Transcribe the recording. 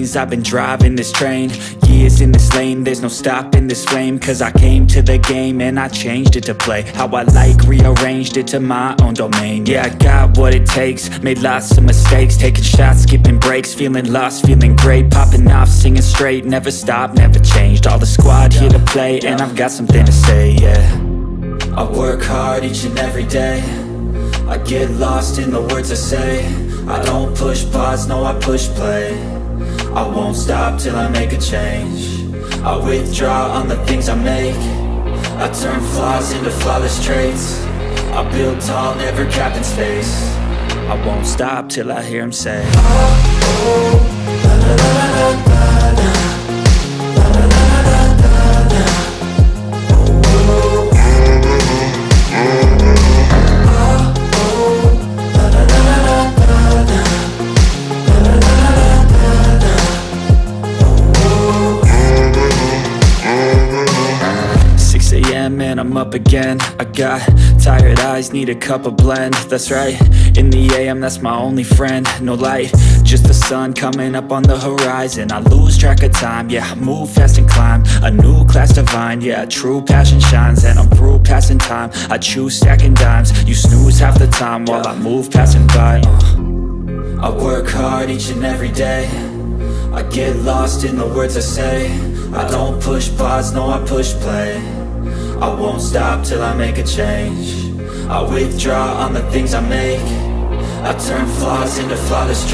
things. I've been driving this train, years in this lane. There's no stopping this flame, cause I came to the game and I changed it to play how I like, rearranged it to my own domain. Yeah, I got what it takes, made lots of mistakes, taking shots, skipping breaks, feeling lost, feeling great, popping off, singing straight, never stopped, never changed. All the squad here to play, and I've got something to say, yeah. I work hard each and every day, I get lost in the words I say. I don't push pause, no I push play. I won't stop till I make a change. I withdraw on the things I make. I turn flaws into flawless traits. I build tall, never capped in space. I won't stop till I hear him say, oh, oh, la, la, la, la, la, la. And I'm up again. I got tired eyes, need a cup of blend. That's right, in the AM, that's my only friend. No light, just the sun coming up on the horizon. I lose track of time, yeah, I move fast and climb a new class divine, yeah, true passion shines. And I'm through passing time, I choose stacking dimes. You snooze half the time while I move passing by. I work hard each and every day, I get lost in the words I say. I don't push pause, no I push play. I won't stop till I make a change. I withdraw on the things I make. I turn flaws into flawless traits.